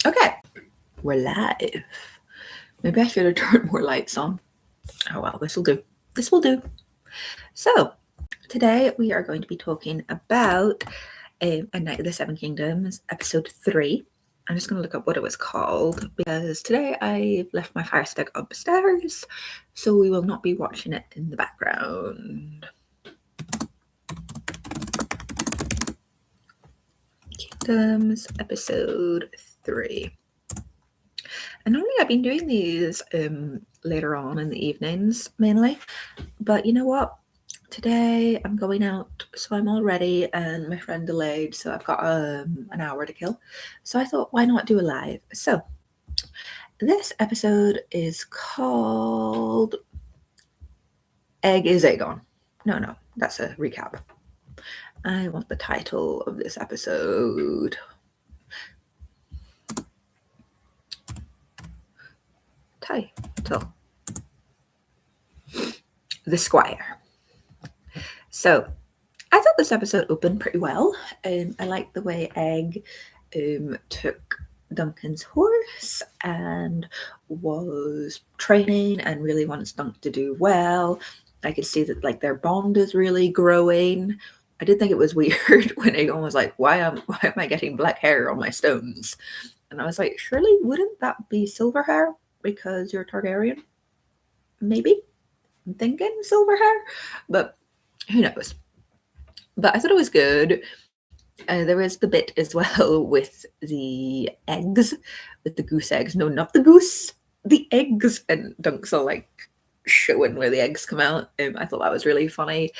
Okay, we're live. Maybe I should have turned more lights on. Oh well, this will do. This will do. So, today we are going to be talking about A Night of the Seven Kingdoms, episode 3. I'm just going to look up what it was called because today I left my Fire Stick upstairs, so we will not be watching it in the background. Kingdoms, episode 3. And normally I've been doing these later on in the evenings mainly, but you know what? Today I'm going out, so I'm all ready, and my friend delayed, so I've got an hour to kill. So I thought, why not do a live? So this episode is called Egg is Aegon. No, that's a recap. I want the title of this episode. Title. The Squire. So I thought this episode opened pretty well. I liked the way Egg took Duncan's horse and was training and really wants Dunk to do well. I could see that like their bond is really growing. I did think it was weird when Aegon was like, why am I getting black hair on my stones? And I was like, surely wouldn't that be silver hair because you're Targaryen? Maybe. I'm thinking silver hair, but who knows? But I thought it was good. There was the bit as well with the eggs, with the goose eggs. No, not the goose, the eggs. And Dunk's all like showing where the eggs come out. I thought that was really funny.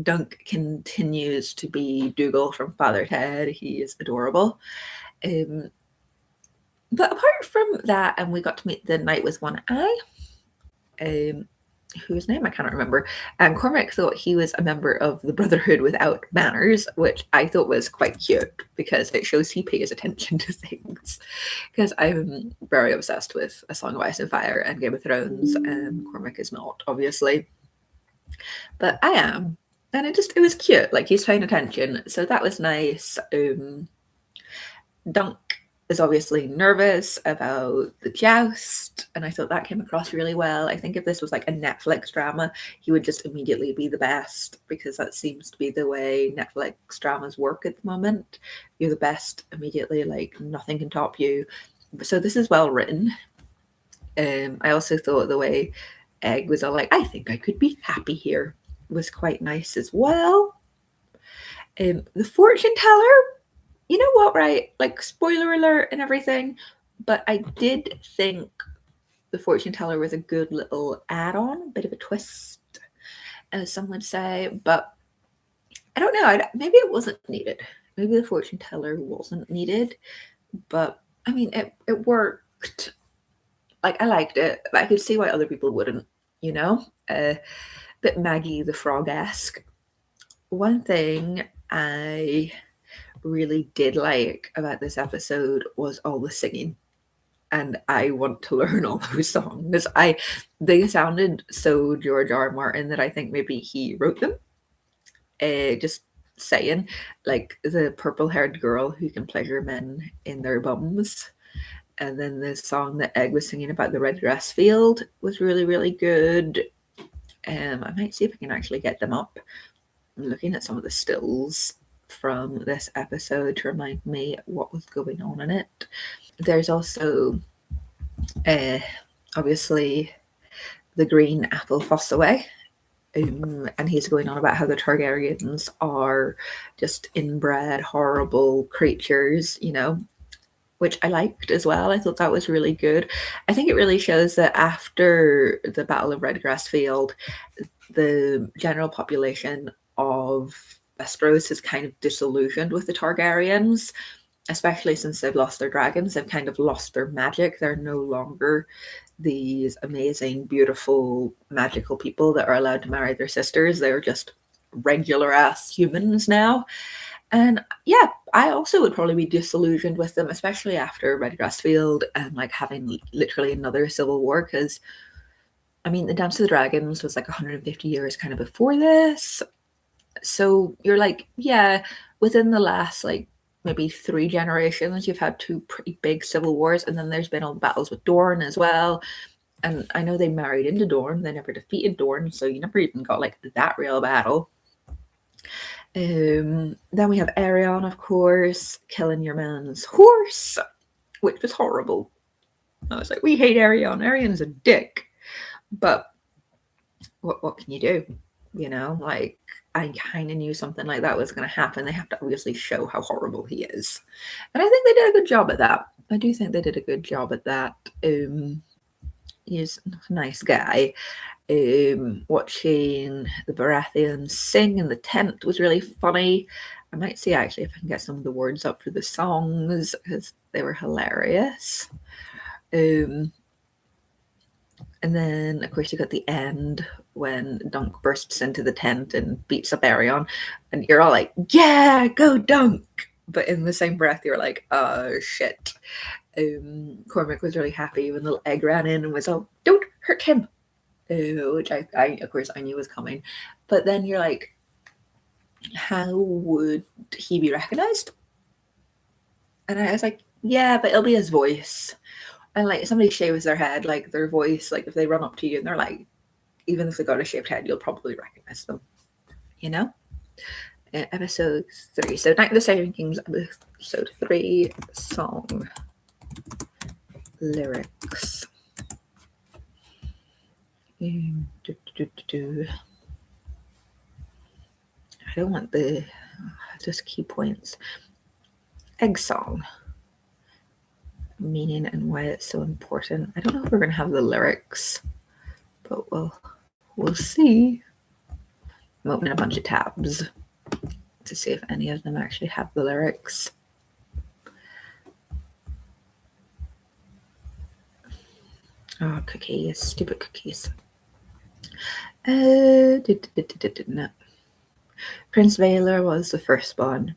Dunk continues to be Dougal from Father Ted. He is adorable. But apart from that, and we got to meet the Knight with One Eye. Whose name I cannot remember. And Cormac thought he was a member of the Brotherhood without banners, which I thought was quite cute because it shows he pays attention to things. Because I'm very obsessed with A Song of Ice and Fire and Game of Thrones, and Cormac is not, obviously. But I am. And it was cute. Like, he's paying attention. So that was nice. Dunk is obviously nervous about the joust, and I thought that came across really well. I think if this was like a Netflix drama, he would just immediately be the best because that seems to be the way Netflix dramas work at the moment. You're the best immediately, like nothing can top you. So this is well written. I also thought the way Egg was all like, I think I could be happy here was quite nice as well. The fortune teller, you know what, right? Like, spoiler alert and everything, but I did think the fortune teller was a good little add-on, a bit of a twist, as some would say. But I don't know. Maybe it wasn't needed. Maybe the fortune teller wasn't needed. But I mean, it worked. Like, I liked it, but I could see why other people wouldn't. You know, bit Maggie the Frog-esque. One thing I really did like about this episode was all the singing, and I want to learn all those songs. They sounded so George R. R. Martin that I think maybe he wrote them. Just saying, like the purple-haired girl who can pleasure men in their bums, and then the song that Egg was singing about the red grass field was really, really good. I might see if I can actually get them up. I'm looking at some of the stills from this episode to remind me what was going on in it. There's also, obviously, the green apple Fossaway, and he's going on about how the Targaryens are just inbred, horrible creatures, you know, which I liked as well. I thought that was really good. I think it really shows that after the Battle of Redgrass Field, the general population of Westeros is kind of disillusioned with the Targaryens, especially since they've lost their dragons. They've kind of lost their magic. They're no longer these amazing, beautiful, magical people that are allowed to marry their sisters. They're just regular ass humans now. And yeah, I also would probably be disillusioned with them, especially after Redgrass Field and like having literally another civil war. Because I mean, the Dance of the Dragons was like 150 years kind of before this. So you're like, yeah, within the last like maybe 3 generations, you've had 2 pretty big civil wars, and then there's been all the battles with Dorne as well. And I know they married into Dorne, they never defeated Dorne, so you never even got like that real battle. Then we have Aerion, of course, killing your man's horse, which was horrible. I was like, we hate Aerion. Aerion's a dick. But what can you do? You know, like, I kind of knew something like that was going to happen. They have to obviously show how horrible he is. And I think they did a good job at that. I do think they did a good job at that. He's a nice guy. Watching the Baratheons sing in the tent was really funny. I might see actually if I can get some of the words up for the songs because they were hilarious. And then, of course, you got the end when Dunk bursts into the tent and beats up Aerion, and you're all like, yeah, go Dunk! But in the same breath, you're like, oh, shit. Cormac was really happy when Little Egg ran in and was all, don't hurt him! Which I of course, I knew was coming. But then you're like, how would he be recognized? And I was like, yeah, but it'll be his voice. And like, somebody shaves their head, like their voice, like if they run up to you and they're like, even if they got a shaved head, you'll probably recognize them, you know? Episode 3. So Night of the Seven Kings, episode 3, song lyrics. I don't want the just key points. Egg song. Meaning and why it's so important. I don't know if we're gonna have the lyrics, but we'll see. I'm opening a bunch of tabs to see if any of them actually have the lyrics. Oh, cookies, stupid cookies. No. Prince Baelor was the firstborn.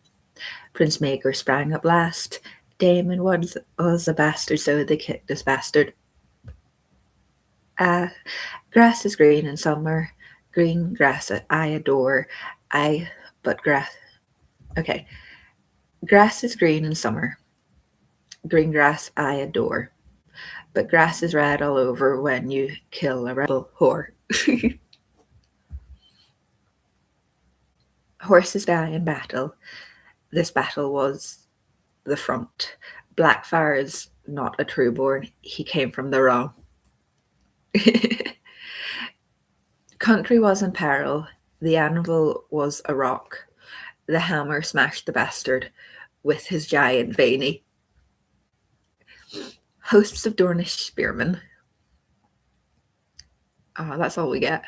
Prince Maegor sprang up last. Daemon was a bastard, so they kicked this bastard. Grass is green in summer. Green grass I adore. Okay. Grass is green in summer. Green grass I adore. But grass is red all over when you kill a rebel whore. Horses die in battle. This battle was the front. Blackfyre is not a trueborn. He came from the wrong. Country was in peril. The anvil was a rock. The hammer smashed the bastard with his giant veiny. Hosts of Dornish spearmen. That's all we get.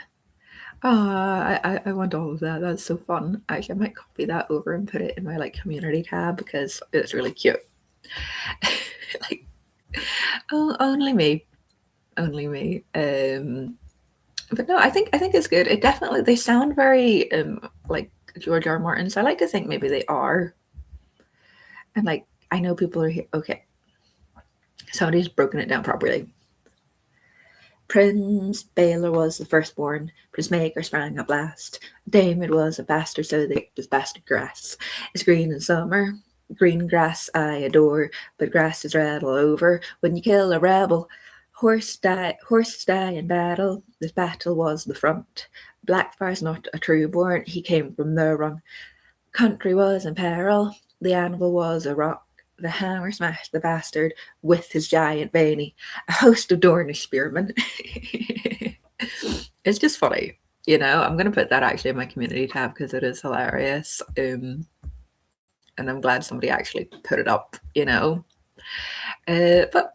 I want all of that. That's so fun. Actually, I might copy that over and put it in my like community tab because it's really cute. Like, only me. But no, I think it's good. It definitely, they sound very like George R. R. Martin. So I like to think maybe they are. And like, I know people are here. Okay, somebody's broken it down properly. Prince Baelor was the firstborn. Prince Maegor sprang up last. Daemon was a bastard, so they kicked his bastard grass. It's green in summer. Green grass I adore, but grass is red all over when you kill a rebel. Horses die in battle. This battle was the front. Blackfyre's not a trueborn. He came from the wrong. Country was in peril. The anvil was a rock. The hammer smashed the bastard with his giant veiny. A host of Dornish spearmen. It's just funny, you know. I'm going to put that actually in my community tab because it is hilarious. And I'm glad somebody actually put it up, you know. But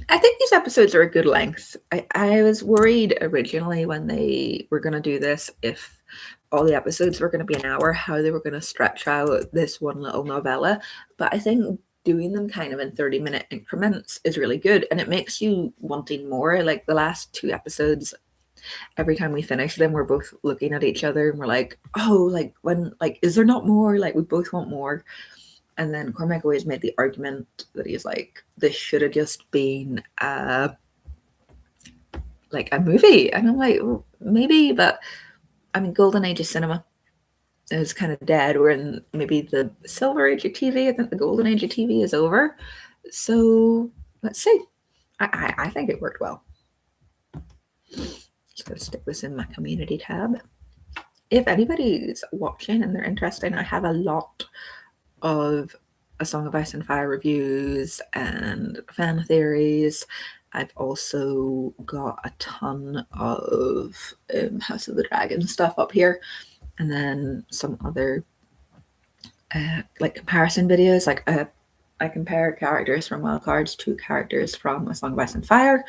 I think these episodes are a good length. I was worried originally when they were going to do this, if all the episodes were going to be an hour, how they were going to stretch out this one little novella. But I think doing them kind of in 30-minute increments is really good. And it makes you wanting more. Like the last 2 episodes, every time we finish them, we're both looking at each other and we're like, oh, like when, like, is there not more? Like we both want more. And then Cormac always made the argument that he's like, this should have just been like a movie. And I'm like, well, maybe, but I mean, golden age of cinema. is kind of dead. We're in maybe the silver age of TV. I think the golden age of TV is over. So let's see. I think it worked well. Just going to stick this in my community tab. If anybody's watching and they're interested, I have a lot of A Song of Ice and Fire reviews and fan theories. I've also got a ton of House of the Dragon stuff up here, and then some other like comparison videos. Like I compare characters from Wildcards to characters from A Song of Ice and Fire,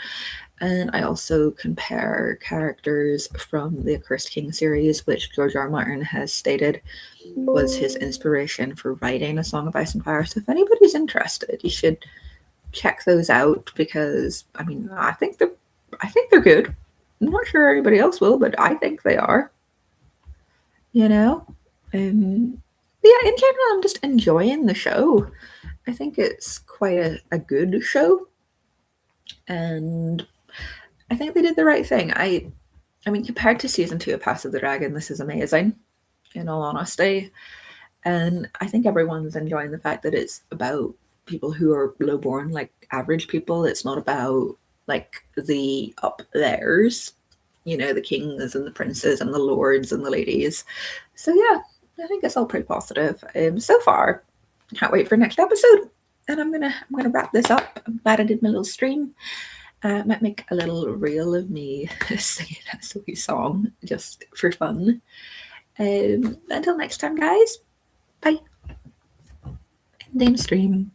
and I also compare characters from the Accursed King series, which George R. R. Martin has stated was his inspiration for writing A Song of Ice and Fire. So if anybody's interested, you should check those out, because I mean, I think they're good. I'm not sure anybody else will, but I think they are. You know, yeah. In general, I'm just enjoying the show. I think it's quite a good show, and I think they did the right thing. I mean, compared to season 2 of House of the Dragon, this is amazing, in all honesty. And I think everyone's enjoying the fact that it's about people who are lowborn, like average people. It's not about like the up theirs, you know, the kings and the princes and the lords and the ladies. So yeah, I think it's all pretty positive so far. Can't wait for next episode. And I'm gonna wrap this up. I'm glad I did my little stream. Might make a little reel of me singing a sweet song just for fun. Until next time, guys. Bye. Ending stream.